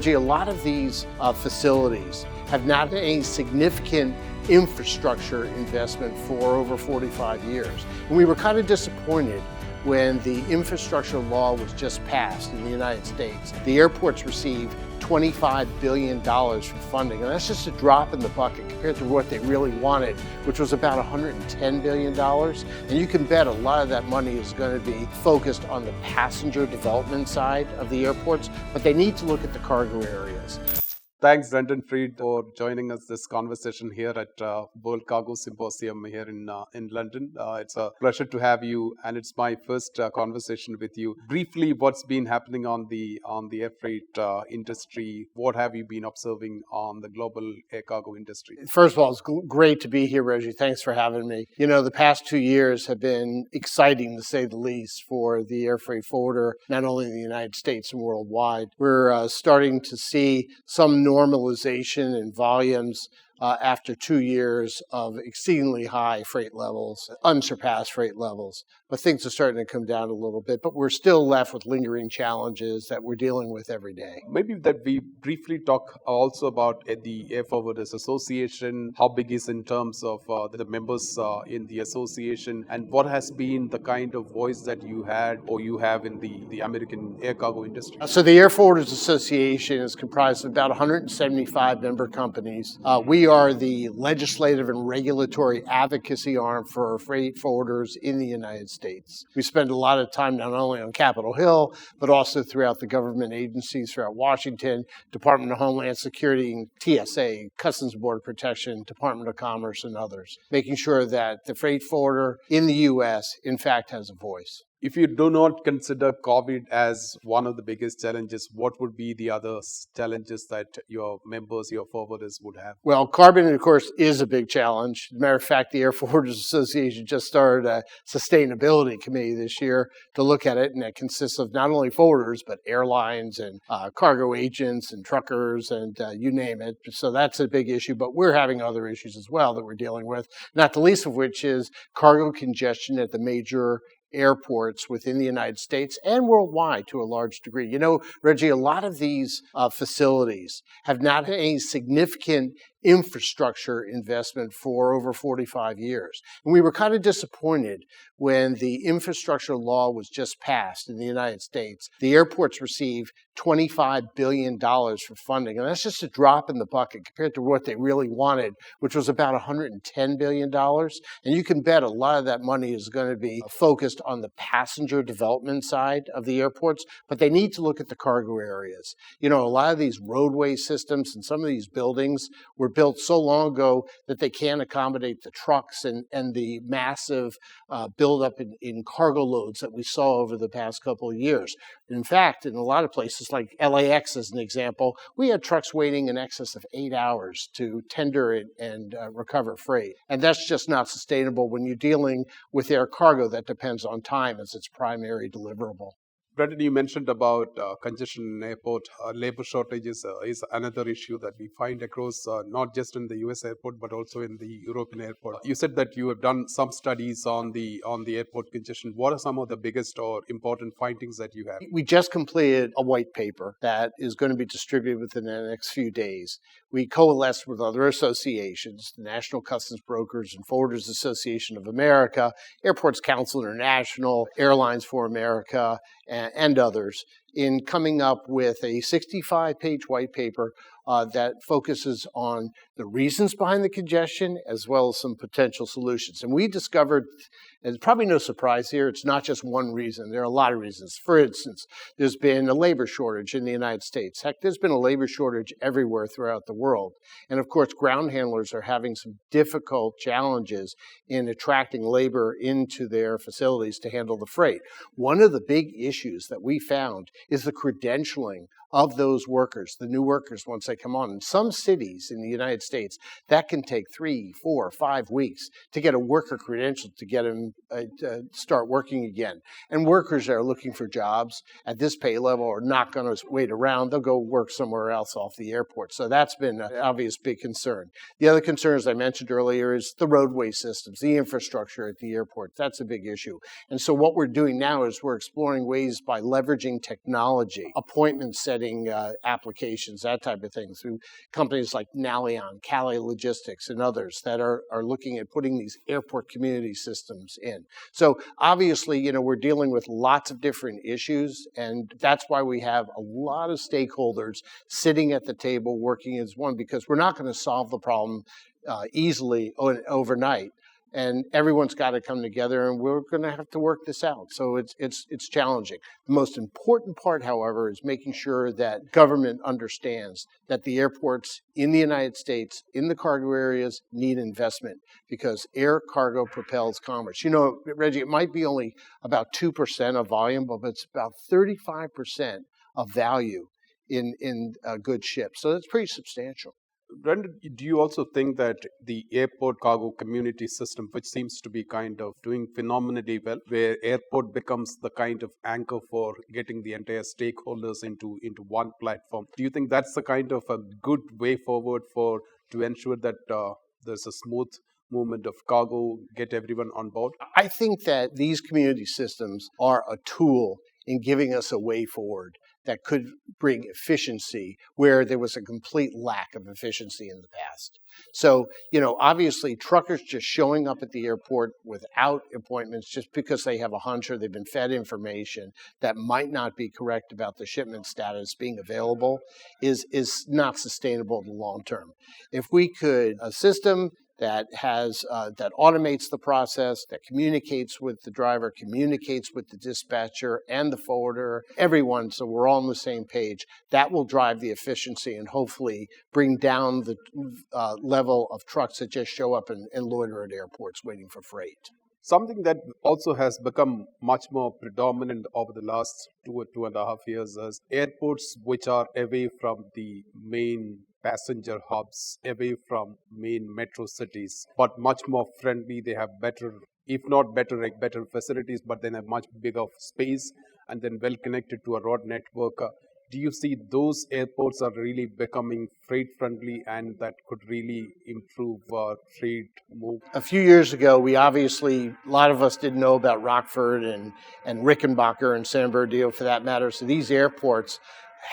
Reggie, a lot of these facilities have not had any significant infrastructure investment for over 45 years. And we were kind of disappointed when the infrastructure law was just passed in the United States. The airports received $25 billion for funding, and that's just a drop in the bucket compared to what they really wanted, which was about $110 billion. And you can bet a lot of that money is going to be focused on the passenger development side of the airports, but they need to look at the cargo areas. Thanks, Brendan Freed, for joining us this conversation here at World Cargo Symposium here in London. It's a pleasure to have you, and it's my first conversation with you. Briefly, what's been happening on the air freight industry? What have you been observing on the global air cargo industry? First of all, it's great to be here, Reji. Thanks for having me. You know, the past 2 years have been exciting, to say the least, for the air freight forwarder, not only in the United States and worldwide. We're starting to see some normalization in volumes after 2 years of exceedingly high freight levels, unsurpassed freight levels. But things are starting to come down a little bit, but we're still left with lingering challenges that we're dealing with every day. Maybe that we briefly talk also about the Airforwarders Association, how big is in terms of the members in the association, and what has been the kind of voice that you had or you have in the American air cargo industry? So the Airforwarders Association is comprised of about 175 member companies. We are the legislative and regulatory advocacy arm for freight forwarders in the United States. We spend a lot of time not only on Capitol Hill, but also throughout the government agencies throughout Washington, Department of Homeland Security, TSA, Customs and Border Protection, Department of Commerce, and others, making sure that the freight forwarder in the U.S., in fact, has a voice. If you do not consider COVID as one of the biggest challenges, what would be the other challenges that your members, your forwarders would have? Well, carbon, of course, is a big challenge. As a matter of fact, the Airforwarders Association just started a sustainability committee this year to look at it, and it consists of not only forwarders, but airlines and cargo agents and truckers and you name it. So that's a big issue, but we're having other issues as well that we're dealing with, not the least of which is cargo congestion at the major airports within the United States and worldwide to a large degree. You know, Reggie, a lot of these facilities have not had any significant infrastructure investment for over 45 years. And we were kind of disappointed when the infrastructure law was just passed in the United States. The airports received $25 billion for funding, and that's just a drop in the bucket compared to what they really wanted, which was about $110 billion. And you can bet a lot of that money is going to be focused on the passenger development side of the airports, but they need to look at the cargo areas. You know, a lot of these roadway systems and some of these buildings were built so long ago that they can't accommodate the trucks and the massive buildup in cargo loads that we saw over the past couple of years. In fact, in a lot of places like LAX as an example, we had trucks waiting in excess of 8 hours to tender and recover freight. And that's just not sustainable when you're dealing with air cargo that depends on time as its primary deliverable. Brendan, you mentioned about congestion in airport. Labor shortages is another issue that we find across not just in the US airport, but also in the European airport. You said that you have done some studies on the airport congestion. What are some of the biggest or important findings that you have? We just completed a white paper that is going to be distributed within the next few days. We coalesced with other associations, the National Customs Brokers and Forwarders Association of America, Airports Council International, Airlines for America, and others, in coming up with a 65-page white paper that focuses on the reasons behind the congestion as well as some potential solutions. And we discovered, and probably no surprise here, it's not just one reason. There are a lot of reasons. For instance, there's been a labor shortage in the United States. Heck, there's been a labor shortage everywhere throughout the world. And of course, ground handlers are having some difficult challenges in attracting labor into their facilities to handle the freight. One of the big issues that we found is the credentialing of those workers, the new workers once they come on. In some cities in the United States, that can take 3, 4, 5 weeks to get a worker credential to get them to start working again. And workers that are looking for jobs at this pay level are not going to wait around. They'll go work somewhere else off the airport. So that's been an obvious big concern. The other concern, as I mentioned earlier, is the roadway systems, the infrastructure at the airport. That's a big issue. And so what we're doing now is we're exploring ways by leveraging technology, appointment setting, getting applications, that type of thing, through companies like Nalion, Cali Logistics, and others that are looking at putting these airport community systems in. So obviously, we're dealing with lots of different issues, and that's why we have a lot of stakeholders sitting at the table working as one, because we're not going to solve the problem easily overnight. And everyone's got to come together, and we're going to have to work this out. So it's challenging. The most important part, however, is making sure that government understands that the airports in the United States, in the cargo areas, need investment, because air cargo propels commerce. Reji, it might be only about 2% of volume, but it's about 35% of value in a good ship. So that's pretty substantial. Brendan, do you also think that the airport cargo community system, which seems to be kind of doing phenomenally well, where airport becomes the kind of anchor for getting the entire stakeholders into one platform, do you think that's the kind of a good way forward to ensure that there's a smooth movement of cargo, get everyone on board? I think that these community systems are a tool in giving us a way forward that could bring efficiency where there was a complete lack of efficiency in the past. So, obviously truckers just showing up at the airport without appointments just because they have a hunch or they've been fed information that might not be correct about the shipment status being available is not sustainable in the long term. If we could, a system that has that automates the process, that communicates with the driver, communicates with the dispatcher and the forwarder, everyone, so we're all on the same page. That will drive the efficiency and hopefully bring down the level of trucks that just show up and loiter at airports waiting for freight. Something that also has become much more predominant over the last 2.5 years is airports which are away from the main passenger hubs, away from main metro cities, but much more friendly. They have better, if not better, like better facilities, but then have much bigger space and then well connected to a road network. Do you see those airports are really becoming freight friendly and that could really improve freight move? A few years ago, a lot of us didn't know about Rockford and Rickenbacker and San Bernardino for that matter. So these airports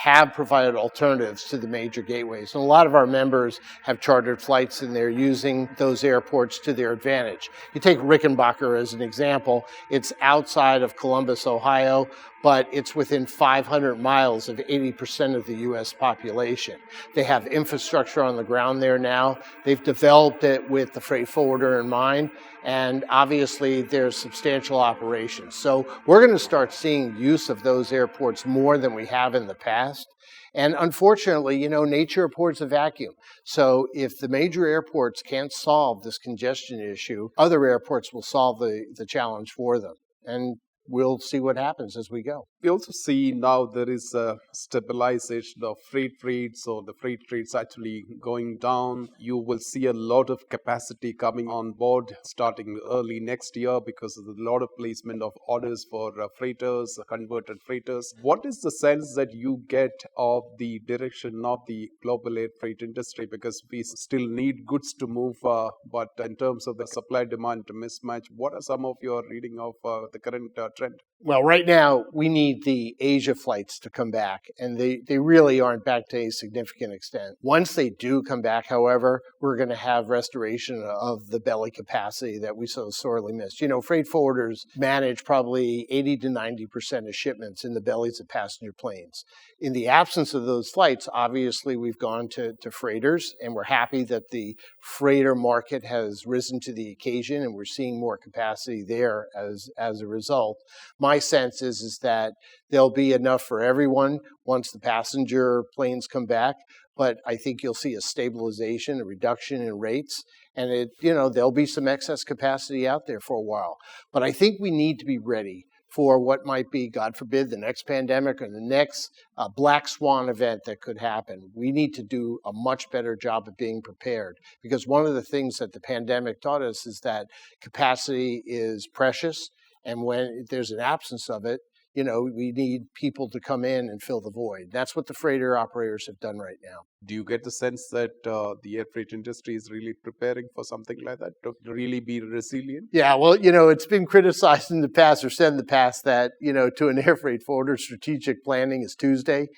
have provided alternatives to the major gateways. And a lot of our members have chartered flights and they're using those airports to their advantage. You take Rickenbacker as an example. It's outside of Columbus, Ohio, but it's within 500 miles of 80% of the U.S. population. They have infrastructure on the ground there now. They've developed it with the freight forwarder in mind, and obviously there's substantial operations. So we're going to start seeing use of those airports more than we have in the past. And unfortunately, nature abhors a vacuum. So if the major airports can't solve this congestion issue, other airports will solve the challenge for them. And we'll see what happens as we go. We also see now there is a stabilization of freight rates, so the freight rates actually going down. You will see a lot of capacity coming on board starting early next year because of a lot of placement of orders for freighters, converted freighters. What is the sense that you get of the direction of the global air freight industry? Because we still need goods to move, but in terms of the supply-demand mismatch, what are some of your reading of the current trend? Well, right now, we need the Asia flights to come back, and they really aren't back to a significant extent. Once they do come back, however, we're going to have restoration of the belly capacity that we so sorely missed. Freight forwarders manage probably 80 to 90% of shipments in the bellies of passenger planes. In the absence of those flights, obviously, we've gone to freighters, and we're happy that the freighter market has risen to the occasion, and we're seeing more capacity there as a result. My sense is that there'll be enough for everyone once the passenger planes come back, but I think you'll see a stabilization, a reduction in rates, and there'll be some excess capacity out there for a while. But I think we need to be ready for what might be, God forbid, the next pandemic or the next black swan event that could happen. We need to do a much better job of being prepared, because one of the things that the pandemic taught us is that capacity is precious. And when there's an absence of it, we need people to come in and fill the void. That's what the freighter operators have done right now. Do you get the sense that the air freight industry is really preparing for something like that, to really be resilient? Yeah, well, it's been criticized in the past or said in the past that, to an air freight forwarder, strategic planning is Tuesday.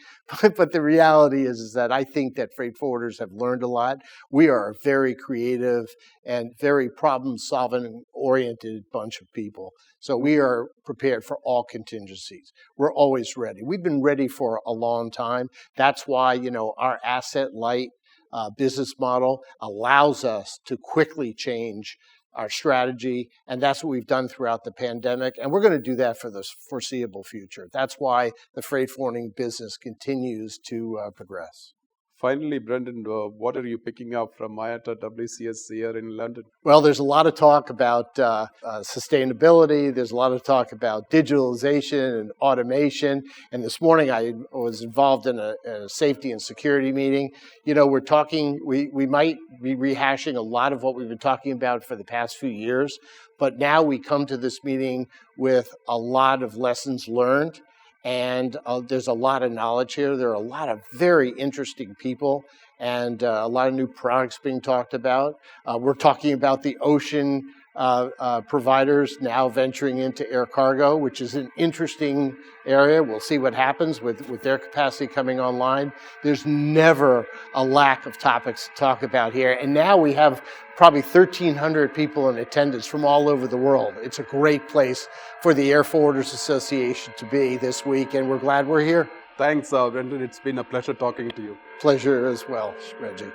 But the reality is that I think that freight forwarders have learned a lot. We are a very creative and very problem-solving oriented bunch of people. So we are prepared for all contingencies. We're always ready. We've been ready for a long time. That's why, our asset-light business model allows us to quickly change our strategy, and that's what we've done throughout the pandemic, and we're going to do that for the foreseeable future. That's why the freight forwarding business continues to progress. Finally, Brendan, what are you picking up from IATA WCS here in London? Well, there's a lot of talk about sustainability. There's a lot of talk about digitalisation and automation. And this morning I was involved in a safety and security meeting. We're talking, we might be rehashing a lot of what we've been talking about for the past few years, but now we come to this meeting with a lot of lessons learned. And there's a lot of knowledge here. There are a lot of very interesting people and a lot of new products being talked about. We're talking about the ocean providers now venturing into air cargo, which is an interesting area. We'll see what happens with their capacity coming online. There's never a lack of topics to talk about here. And now we have probably 1,300 people in attendance from all over the world. It's a great place for the Airforwarders Association to be this week, and we're glad we're here. Thanks, Brendan. It's been a pleasure talking to you. Pleasure as well, Reji.